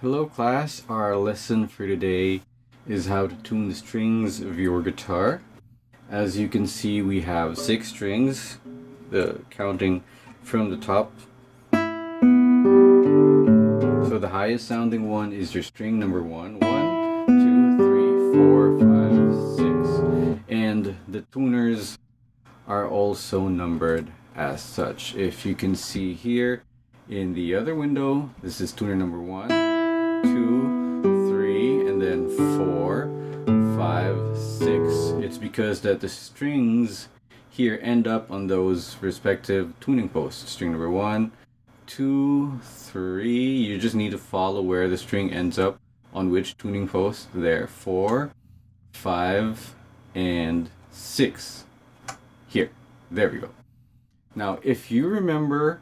Hello class, our lesson for today is how to tune the strings of your guitar. As you can see, we have 6 strings, counting from the top. So the highest sounding one is your string number 1. 1, 2, 3, 4, 5, 6. And the tuners are also numbered as such. If you can see here in the other window, this is tuner number 1, 2, 3, and then 4, 5, 6. It's because that the strings here end up on those respective tuning posts. String number 1, 2, 3. You just need to follow where the string ends up on which tuning post. There, 4, 5, and 6. Here. There we go. Now, if you remember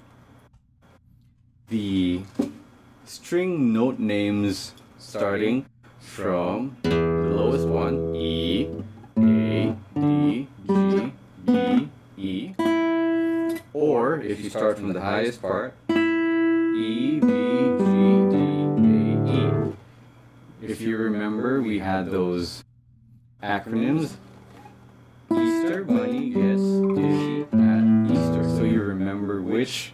the string note names starting from the lowest one, E, A, D, G, B, E, or if you start from the highest part, E, B, G, D, A, E. If you remember, we had those acronyms. Easter Bunny gets dizzy at Easter. So you remember which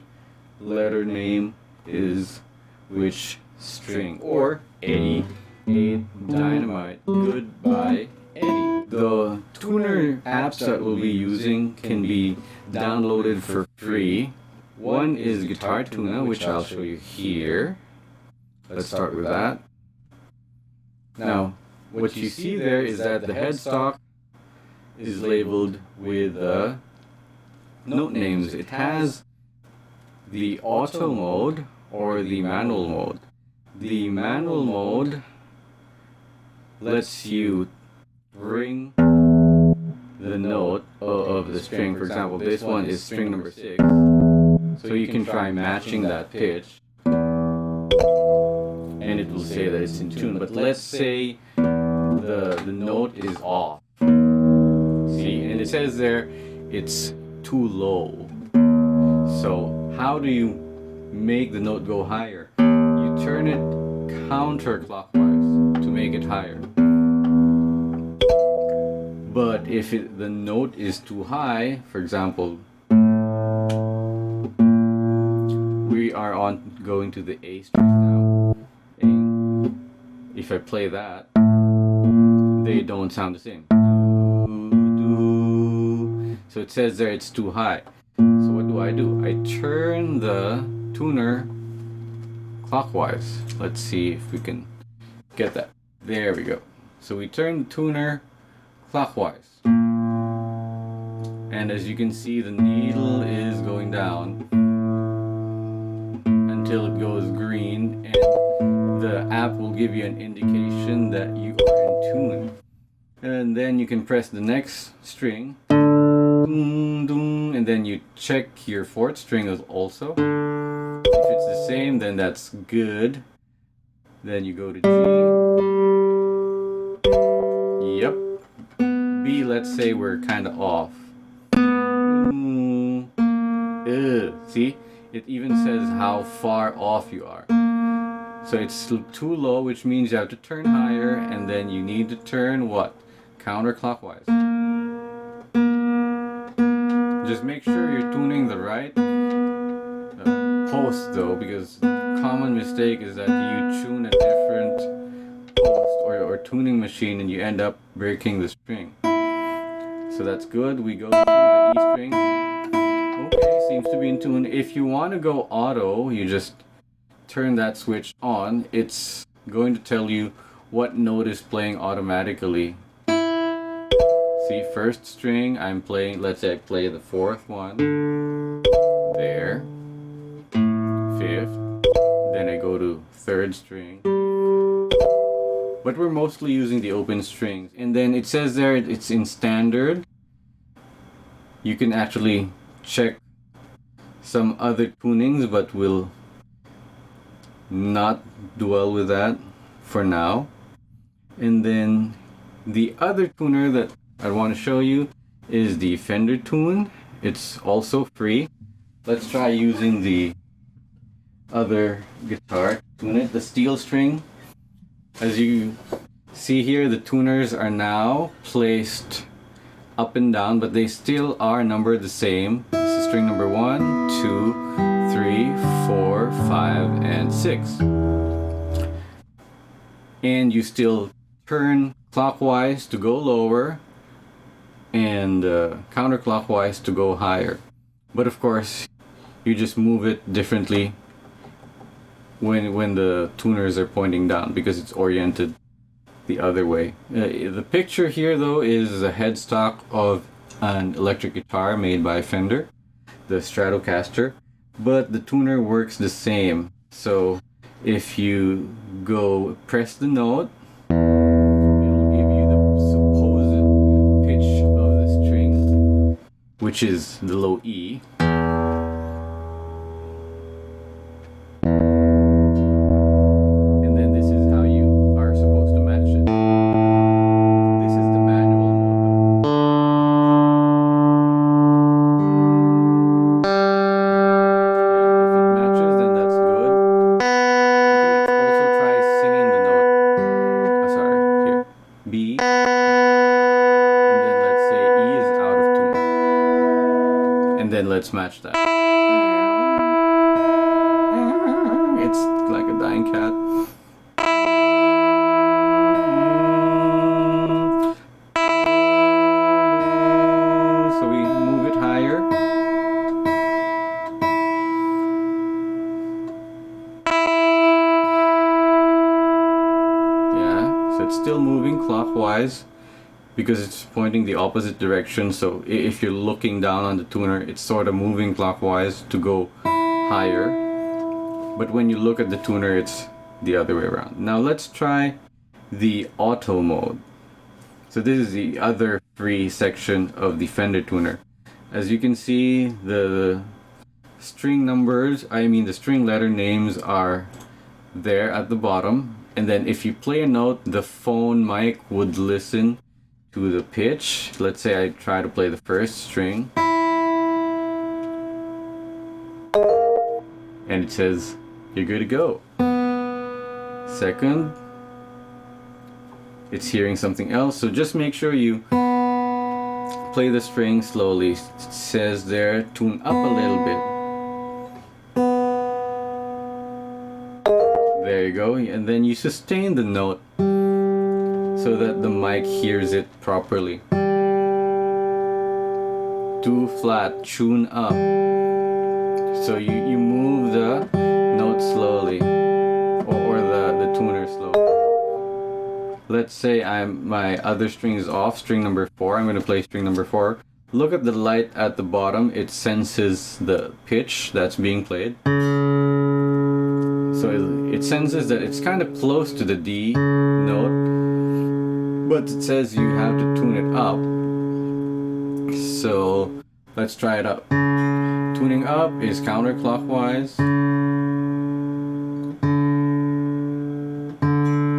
letter name is which string. Or Eddie ate dynamite. Goodbye, Eddie. The tuner apps that we'll be using can be downloaded for free. One is GuitarTuna, which I'll show you here. Let's start with that. Now, what you see there is that the headstock is labeled with note names. It has the auto mode or the manual mode. The manual mode lets you ring the note of the string. For example, this one is string number 6. So you can try matching that pitch and it will say that it's in tune. But let's say the note is off. See, and it says there it's too low. So how do you make the note go higher? You turn it counterclockwise to make it higher. But if the note is too high, for example, we are going to the A string now. And if I play that, they don't sound the same. So it says there it's too high. So what do? I turn the tuner clockwise. Let's see if we can get that. There we go. So we turn the tuner clockwise. And as you can see, the needle is going down until it goes green, and the app will give you an indication that you are in tune. And then you can press the next string, and then you check your 4th string also. If it's the same, then that's good. Then you go to G. Yep. B, let's say we're kind of off. See? It even says how far off you are. So it's too low, which means you have to turn higher, and then you need to turn what? Counterclockwise. Just make sure you're tuning the right post though, because the common mistake is that you tune a different post or tuning machine and you end up breaking the string. So that's good. We go to the E string. Okay, seems to be in tune. If you want to go auto, you just turn that switch on. It's going to tell you what note is playing automatically. See, 1st string, I'm playing, let's say I play the 4th one. There. 5th. Then I go to 3rd string. But we're mostly using the open strings. And then it says there it's in standard. You can actually check some other tunings, but we'll not dwell with that for now. And then the other tuner that I want to show you is the Fender Tune. It's also free. Let's try using the other guitar, tune it. The steel string, as you see here, the tuners are now placed up and down, but they still are numbered the same. This is string number 1, 2, 3, 4, 5, and 6. And you still turn clockwise to go lower and counterclockwise to go higher. But of course, you just move it differently when the tuners are pointing down because it's oriented the other way. The picture here though is a headstock of an electric guitar made by Fender, the Stratocaster, but the tuner works the same. So if you go press the note, it'll give you the supposed pitch of the string, which is the low E. And then this is how you are supposed to match it. This is the manual mode. Yeah, if it matches, then that's good. You can also try singing the note. Oh, sorry, here. B. And then let's say E is out of tune. And then let's match that. It's like a dying cat. So we move it higher. Yeah, so it's still moving clockwise because it's pointing the opposite direction. So if you're looking down on the tuner, it's sort of moving clockwise to go higher. But when you look at the tuner, it's the other way around. Now let's try the auto mode. So this is the other free section of the Fender tuner. As you can see, the string numbers, the string letter names are there at the bottom. And then if you play a note, the phone mic would listen to the pitch. Let's say I try to play the first string. And it says, you're good to go. Second, it's hearing something else, so just make sure you play the string slowly. It says there, tune up a little bit. There you go, and then you sustain the note so that the mic hears it properly. 2 flat, tune up. So you move the note slowly, or the tuner slowly. Let's say my other string is off, string number 4. I'm going to play string number 4. Look at the light at the bottom. It senses the pitch that's being played. So it senses that it's kind of close to the D note, but it says you have to tune it up. So let's try it up. Tuning up is counterclockwise.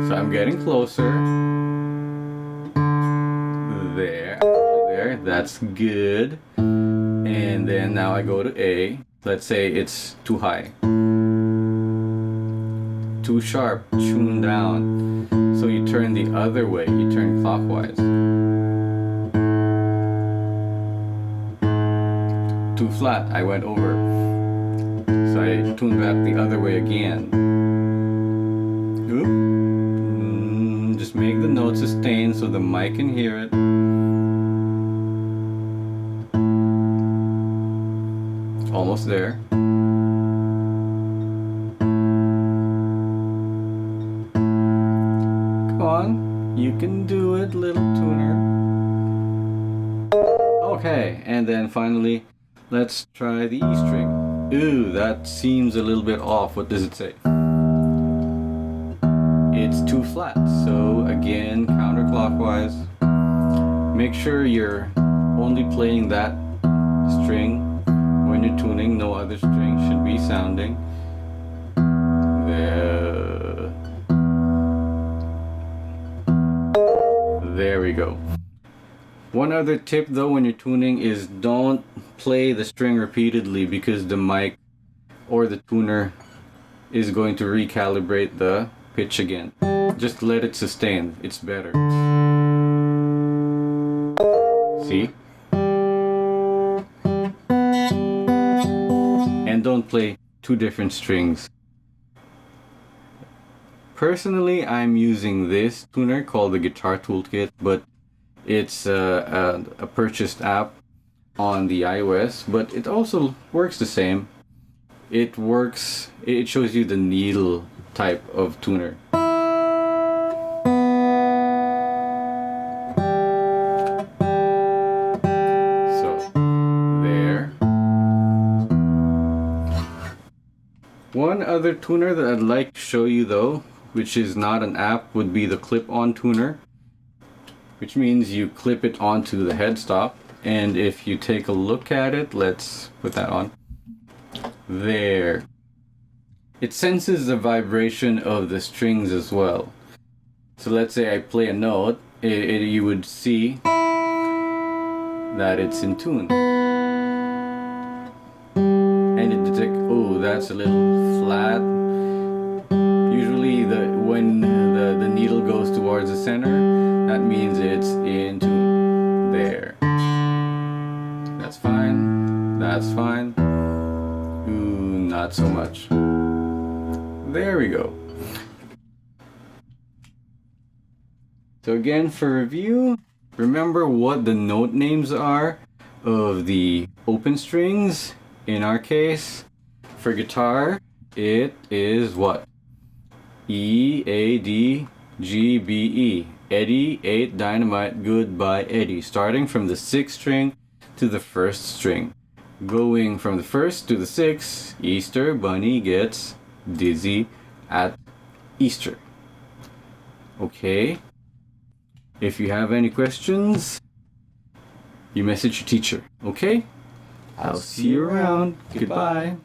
So I'm getting closer. There, that's good. And then now I go to A. Let's say it's too high. Too sharp, tune down. So you turn the other way, you turn clockwise. Too flat, I went over. So I tuned back the other way again. Oop. Just make the note sustain so the mic can hear it. Almost there. Come on, you can do it, little tuner. Okay, and then finally, let's try the E string. Ooh, that seems a little bit off. What does it say? It's too flat. So again, counterclockwise. Make sure you're only playing that string when you're tuning. No other string should be sounding. There we go. One other tip though when you're tuning is don't play the string repeatedly because the mic or the tuner is going to recalibrate the pitch again. Just let it sustain, it's better. See? And don't play two different strings. Personally, I'm using this tuner called the Guitar Toolkit, but it's a purchased app on the iOS, but it also works the same. It shows you the needle type of tuner. So, there. One other tuner that I'd like to show you though, which is not an app, would be the clip-on tuner, which means you clip it onto the headstop, and if you take a look at it, let's put that on. There. It senses the vibration of the strings as well. So let's say I play a note, you would see that it's in tune. And it detects, oh, that's a little flat. Usually when the needle goes towards the center, that means it's in tune. There. That's fine. That's fine. Ooh, not so much. There we go. So again, for review, remember what the note names are of the open strings. In our case, for guitar, it is what? E, A, D, G, B, E. Eddie, 8, dynamite, goodbye, Eddie. Starting from the 6th string to the 1st string. Going from the 1st to the 6th, Easter bunny gets dizzy at Easter. Okay. If you have any questions, you message your teacher. Okay? I'll see you around. Goodbye.